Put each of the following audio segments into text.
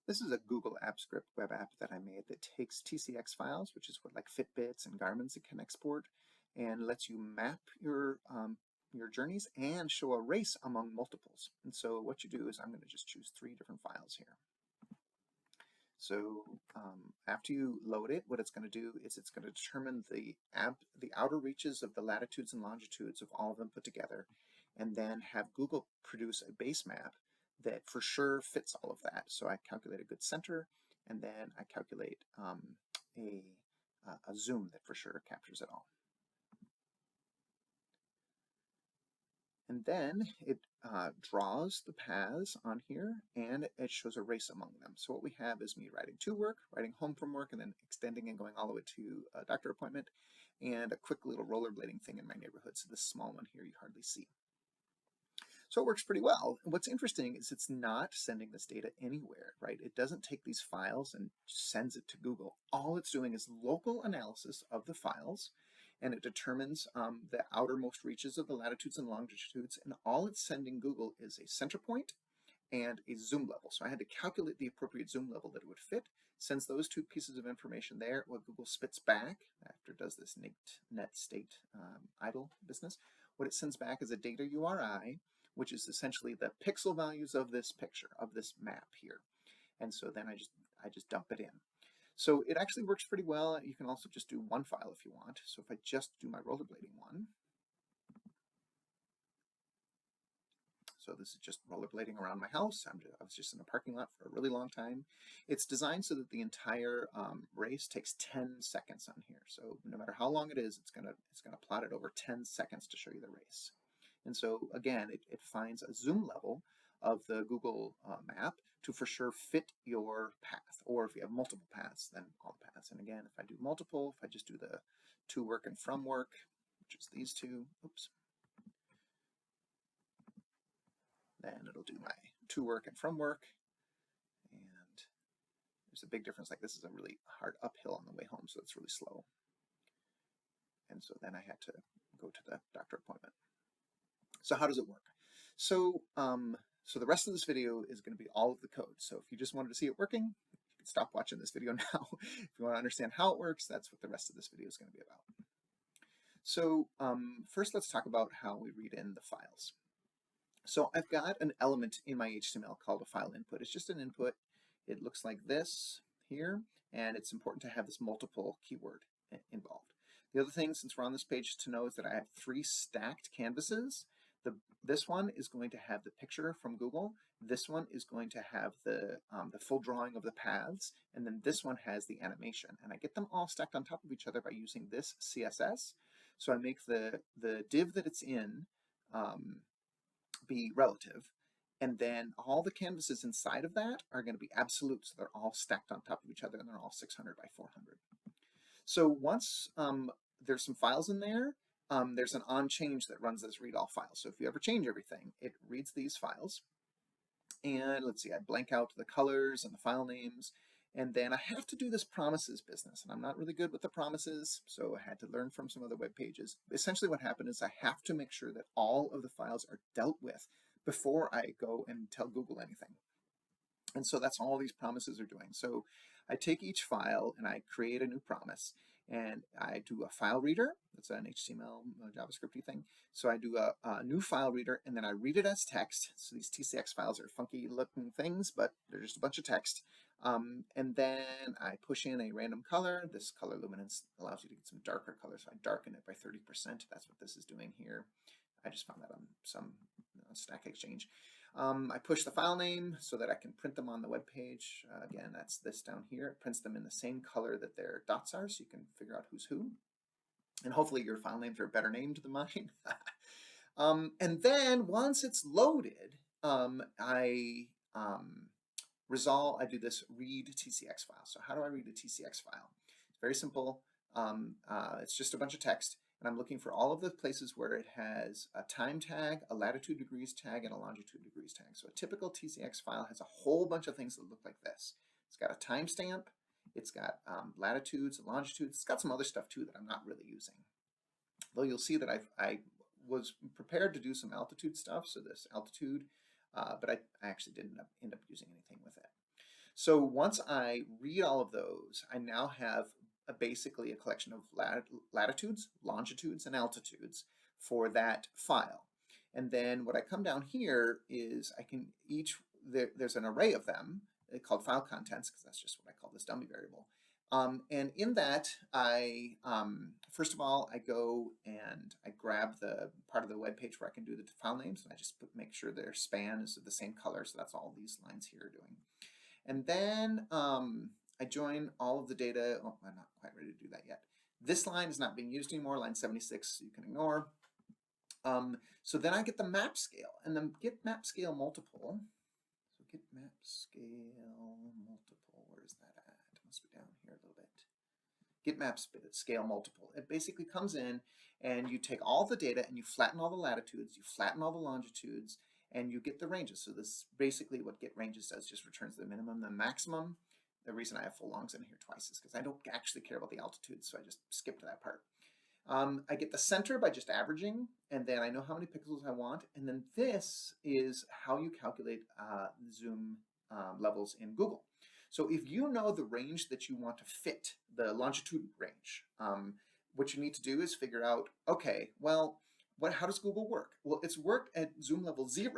This is a Google Apps Script web app that I made that takes TCX files, which is what like Fitbits and Garmin's it can export, and lets you map your journeys and show a race among multiples. And so what you do is I'm going to just choose 3 different files here. So after you load it, what it's going to do is it's going to determine the outer reaches of the latitudes and longitudes of all of them put together, and then have Google produce a base map that for sure fits all of that. So I calculate a good center, and then I calculate a zoom that for sure captures it all. And then it draws the paths on here, and it shows a race among them. So what we have is me riding to work, riding home from work, and then extending and going all the way to a doctor appointment, and a quick little rollerblading thing in my neighborhood. So this small one here you hardly see. So it works pretty well. And what's interesting is it's not sending this data anywhere, right? It doesn't take these files and sends it to Google. All it's doing is local analysis of the files, and it determines the outermost reaches of the latitudes and longitudes, and all it's sending Google is a center point and a zoom level. So I had to calculate the appropriate zoom level that it would fit, sends those 2 pieces of information there. What Google spits back after it does this net state idle business, what it sends back is a data URI, which is essentially the pixel values of this picture, of this map here. And so then I just dump it in. So it actually works pretty well. You can also just do 1 file if you want. So if I just do my rollerblading one, so this is just rollerblading around my house. I was just in a parking lot for a really long time. It's designed so that the entire race takes 10 seconds on here. So no matter how long it is, it's gonna plot it over 10 seconds to show you the race. And so again, it finds a zoom level of the Google map to for sure fit your path. Or if you have multiple paths, then all the paths. And again, if I do multiple, if I just do the to work and from work, which is these 2, oops, then it'll do my to work and from work. And there's a big difference. Like this is a really hard uphill on the way home, so it's really slow. And so then I had to go to the doctor appointment. So how does it work? So so the rest of this video is going to be all of the code. So if you just wanted to see it working, you can stop watching this video now. If you want to understand how it works, that's what the rest of this video is going to be about. So first let's talk about how we read in the files. So I've got an element in my HTML called a file input. It's just an input. It looks like this here, and it's important to have this multiple keyword involved. The other thing, since we're on this page, to know is that I have 3 stacked canvases. This one is going to have the picture from Google. This one is going to have the full drawing of the paths, and then this one has the animation. And I get them all stacked on top of each other by using this CSS. So I make the div that it's in be relative, and then all the canvases inside of that are going to be absolute, so they're all stacked on top of each other, and they're all 600 by 400. So once there's some files in there, there's an on change that runs this read all files. So if you ever change everything, it reads these files. And let's see, I blank out the colors and the file names. And then I have to do this promises business. And I'm not really good with the promises, so I had to learn from some other web pages. Essentially what happened is I have to make sure that all of the files are dealt with before I go and tell Google anything. And so that's all these promises are doing. So I take each file and I create a new promise. And I do a file reader. That's an HTML JavaScript thing. So I do a new file reader, and then I read it as text. So these TCX files are funky looking things, but they're just a bunch of text. And then I push in a random color. This color luminance allows you to get some darker colors. So I darken it by 30%. That's what this is doing here. I just found that on some Stack Exchange. I push the file name so that I can print them on the web page. Again, that's this down here. It prints them in the same color that their dots are, so you can figure out who's who. And hopefully your file names are better named than mine. And then once it's loaded, I do this read TCX file. So how do I read a TCX file? It's very simple. It's just a bunch of text. And I'm looking for all of the places where it has a time tag, a latitude degrees tag, and a longitude degrees tag. So a typical TCX file has a whole bunch of things that look like this. It's got a timestamp, it's got latitudes and longitudes, it's got some other stuff too that I'm not really using. Though you'll see that I was prepared to do some altitude stuff, so this altitude, but I actually didn't end up using anything with it. So once I read all of those, I now have basically a collection of latitudes, longitudes, and altitudes for that file. And then what I come down here is I can there's an array of them called file contents, because that's just what I call this dummy variable. And in that, first of all, I go and I grab the part of the web page where I can do the file names, and I just make sure their span is of the same color, so that's all these lines here are doing. And then I join all of the data. Oh, I'm not quite ready to do that yet. This line is not being used anymore, line 76, you can ignore. So then I get the map scale, and then get map scale multiple. So get map scale multiple, where is that at? It must be down here a little bit. Get map scale multiple. It basically comes in and you take all the data and you flatten all the latitudes, you flatten all the longitudes, and you get the ranges. So this basically what get ranges does, just returns the minimum, the maximum. The reason I have full longs in here twice is because I don't actually care about the altitudes, so I just skip to that part. I get the center by just averaging, and then I know how many pixels I want, and then this is how you calculate zoom levels in Google. So if you know the range that you want to fit, the longitude range, what you need to do is figure out, okay, well, how does Google work? Well, it's worked at zoom level 0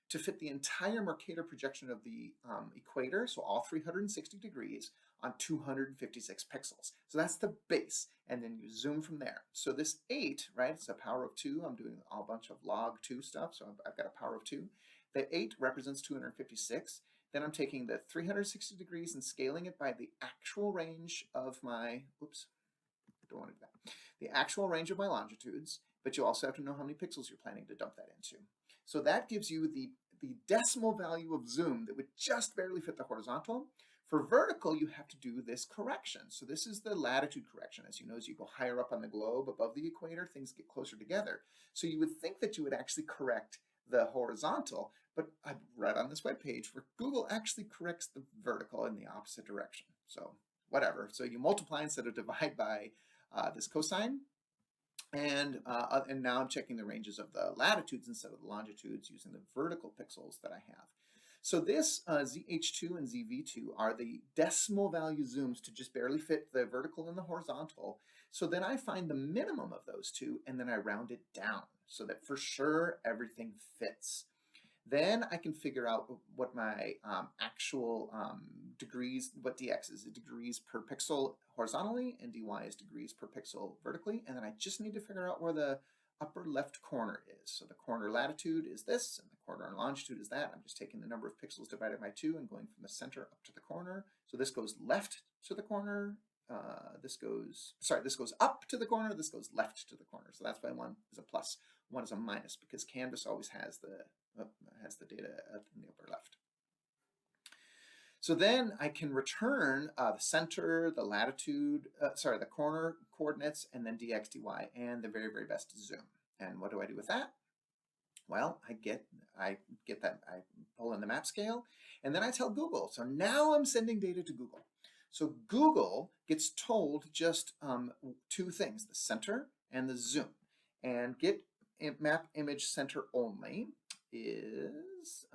to fit the entire Mercator projection of the equator, so all 360 degrees, on 256 pixels. So that's the base, and then you zoom from there. So this 8, right, it's a power of 2. I'm doing a bunch of log 2 stuff, so I've got a power of 2. The 8 represents 256. Then I'm taking the 360 degrees and scaling it by the actual range of my, oops, don't want to do that, the actual range of my longitudes, but you also have to know how many pixels you're planning to dump that into. So that gives you the decimal value of zoom that would just barely fit the horizontal. For vertical, you have to do this correction. So this is the latitude correction. As you know, as you go higher up on the globe above the equator, things get closer together. So you would think that you would actually correct the horizontal, but I've read on this web page where Google actually corrects the vertical in the opposite direction. So whatever. So you multiply instead of divide by this cosine. And now I'm checking the ranges of the latitudes instead of the longitudes using the vertical pixels that I have. So this ZH2 and ZV2 are the decimal value zooms to just barely fit the vertical and the horizontal. So then I find the minimum of those two, and then I round it down so that for sure everything fits. Then I can figure out what my actual degrees, what dx is, degrees per pixel horizontally, and dy is degrees per pixel vertically. And then I just need to figure out where the upper left corner is. So the corner latitude is this, and the corner longitude is that. I'm just taking the number of pixels divided by 2 and going from the center up to the corner. So this goes left to the corner. This goes up to the corner. This goes left to the corner. So that's why one is a plus, one is a minus, because Canvas always has the data in the upper left. So then I can return the center, the latitude, the corner coordinates, and then dx, dy, and the very, very best zoom. And what do I do with that? Well, I get that, I pull in the map scale, and then I tell Google. So now I'm sending data to Google. So Google gets told just 2 things, the center and the zoom. And get map image center only is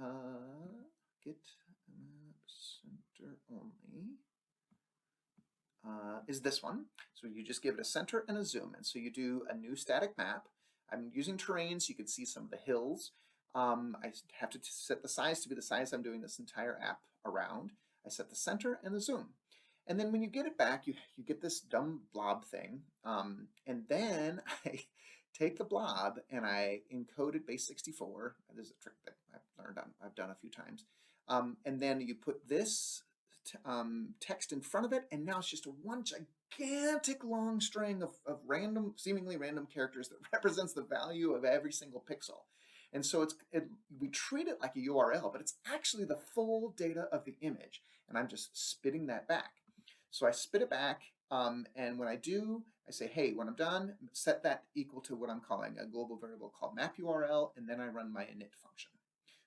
get map center only is this one. So you just give it a center and a zoom, and so you do a new static map. I'm using terrain so you can see some of the hills. I have to set the size to be the size I'm doing this entire app around. I set the center and the zoom. And then when you get it back, you get this dumb blob thing. And then I take the blob and I encode it base 64. This is a trick that I've done a few times. And then you put this text in front of it, and now it's just one gigantic long string of random, seemingly random characters that represents the value of every single pixel. And so we treat it like a URL, but it's actually the full data of the image, and I'm just spitting that back. So I spit it back, and when I do, I say, hey, when I'm done, set that equal to what I'm calling a global variable called map URL, and then I run my init function.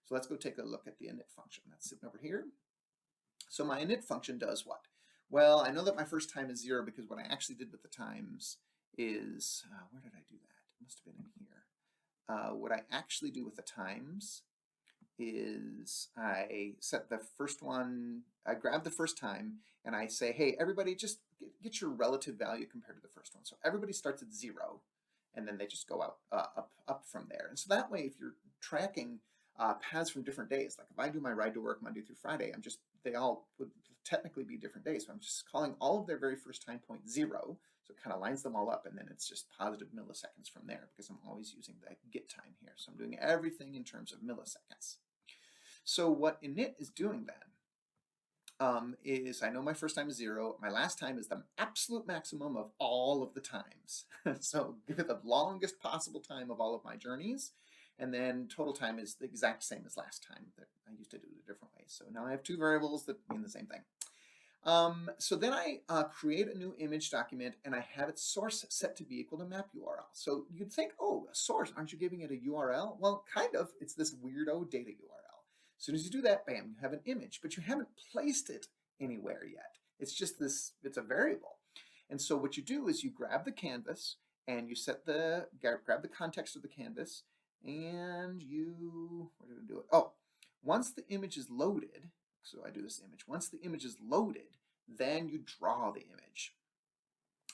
So let's go take a look at the init function. That's sitting over here. So my init function does what? Well, I know that my first time is 0 because what I actually did with the times is, where did I do that? It must have been in here. What I actually do with the times is I set the first one, I grab the first time, and I say, hey, everybody, just get your relative value compared to the first one. So everybody starts at 0, and then they just go out up from there. And so that way, if you're tracking paths from different days, like if I do my ride to work Monday through Friday, they all would technically be different days. So I'm just calling all of their very first time point 0. So it kind of lines them all up, and then it's just positive milliseconds from there because I'm always using the get time here. So I'm doing everything in terms of milliseconds. So what init is doing then is I know my first time is 0. My last time is the absolute maximum of all of the times. So give it the longest possible time of all of my journeys. And then total time is the exact same as last time. That I used to do it a different way. So now I have 2 variables that mean the same thing. So then I create a new image document, and I have its source set to be equal to map URL. So you'd think, oh, a source, aren't you giving it a URL? Well, kind of. It's this weirdo data URL. As soon as you do that, bam, you have an image, but you haven't placed it anywhere yet. It's just this, it's a variable. And so what you do is you grab the canvas and you set grab the context of the canvas, and you, where did I do it? Oh, once the image is loaded, so I do this image. Once the image is loaded, then you draw the image.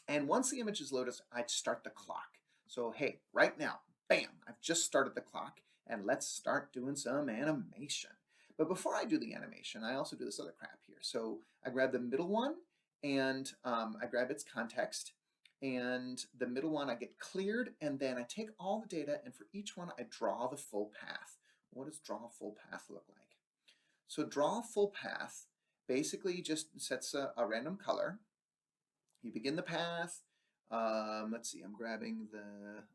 And once the image is loaded, I start the clock. So hey, right now, bam, I've just started the clock, and let's start doing some animation. But before I do the animation, I also do this other crap here. So I grab the middle one, and I grab its context, and the middle one I get cleared, and then I take all the data, and for each one I draw the full path. What does draw full path look like? So draw full path basically just sets a random color. You begin the path. Let's see, I'm grabbing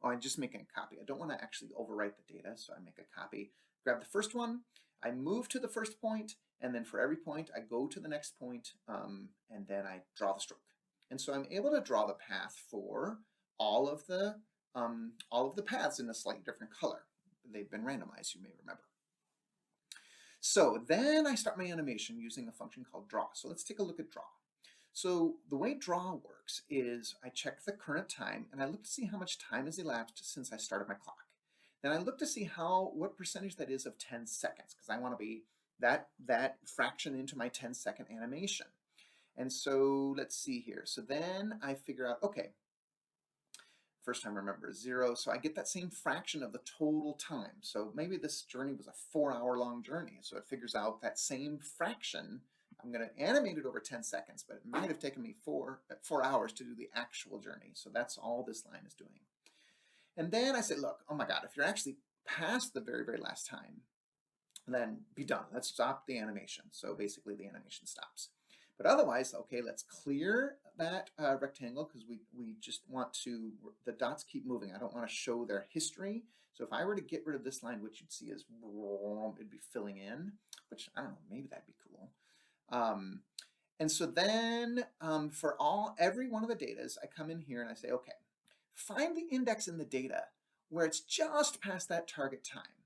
I'm just making a copy. I don't want to actually overwrite the data, so I make a copy. Grab the first one, I move to the first point, and then for every point, I go to the next point, and then I draw the stroke. And so I'm able to draw the path for all of the paths in a slightly different color. They've been randomized, you may remember. So then I start my animation using a function called draw. So let's take a look at draw. So the way draw works is I check the current time, and I look to see how much time has elapsed since I started my clock. Then I look to see what percentage that is of 10 seconds, because I want to be that fraction into my 10-second animation. And so let's see here. So then I figure out, okay, first time, remember, is 0. So I get that same fraction of the total time. So maybe this journey was a 4-hour-long journey. So it figures out that same fraction. I'm going to animate it over 10 seconds, but it might have taken me 4 hours to do the actual journey. So that's all this line is doing. And then I say, look, oh my God, if you're actually past the very, very last time, then be done. Let's stop the animation. So basically the animation stops. But otherwise, okay, let's clear that rectangle because we just want to, the dots keep moving. I don't want to show their history. So if I were to get rid of this line, what you'd see is it'd be filling in, which I don't know, maybe that'd be cool. And so then for every one of the datas, I come in here and I say, okay, find the index in the data where it's just past that target time.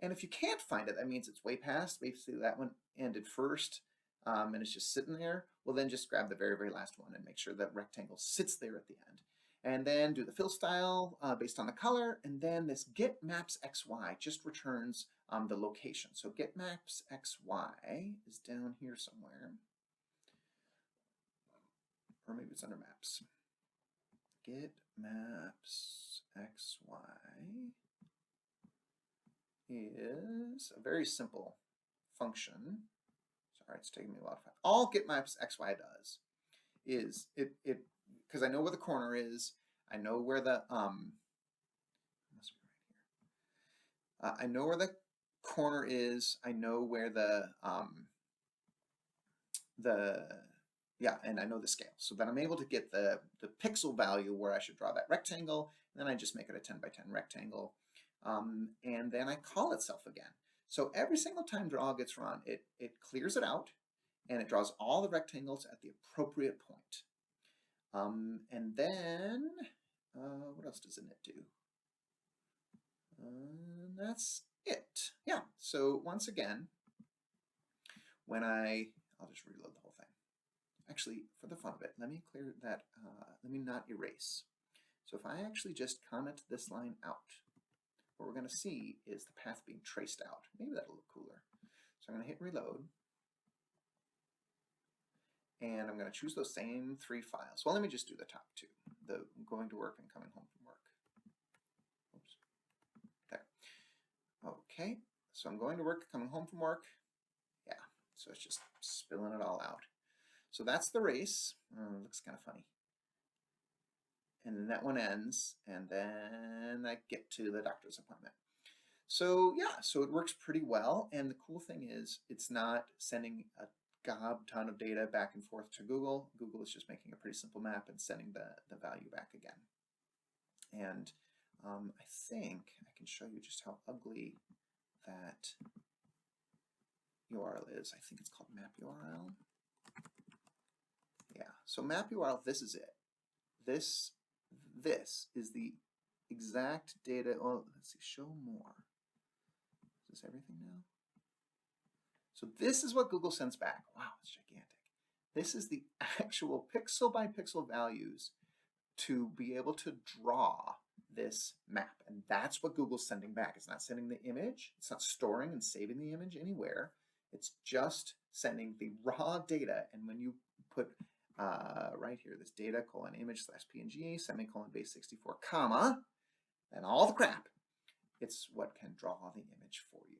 And if you can't find it, that means it's way past. Basically, that one ended first. And it's just sitting there, well then just grab the very, very last one and make sure that rectangle sits there at the end. And then do the fill style based on the color, and then this get maps XY just returns the location. So get maps XY is down here somewhere. Or maybe it's under maps. Get maps XY is a very simple function. Sorry, it's taking me a while to find. All get maps XY does is it because I know where the corner is, I know where the must be right here. I know where the corner is, I know where and I know the scale. So then I'm able to get the pixel value where I should draw that rectangle, and then I just make it a 10 by 10 rectangle. And then I call itself again. So every single time draw gets run, it clears it out, and it draws all the rectangles at the appropriate point. And then, what else does init do? That's it. Yeah, so once again, when I'll just reload the whole thing. Actually, for the fun of it, let me clear that, let me not erase. So if I actually just comment this line out, what we're going to see is the path being traced out. Maybe that'll look cooler. So I'm going to hit reload. And I'm going to choose those same 3 files. Well, let me just do the top 2, the going to work and coming home from work. Oops. There. Okay, so I'm going to work, coming home from work. Yeah, so it's just spilling it all out. So that's the race. Oh, looks kind of funny. And then that one ends, and then I get to the doctor's appointment. So yeah, so it works pretty well. And the cool thing is it's not sending a ton of data back and forth to Google. Google is just making a pretty simple map and sending the value back again. And I think I can show you just how ugly that URL is. I think it's called map URL. Yeah, so map URL, this is it. This is the exact data. Oh, let's see, show more. Is this everything now? So this is what Google sends back. Wow, it's gigantic. This is the actual pixel by pixel values to be able to draw this map. And that's what Google's sending back. It's not sending the image. It's not storing and saving the image anywhere. It's just sending the raw data. And when you put right here, this data :image / PNG ;base64, comma, and all the crap, it's what can draw the image for you.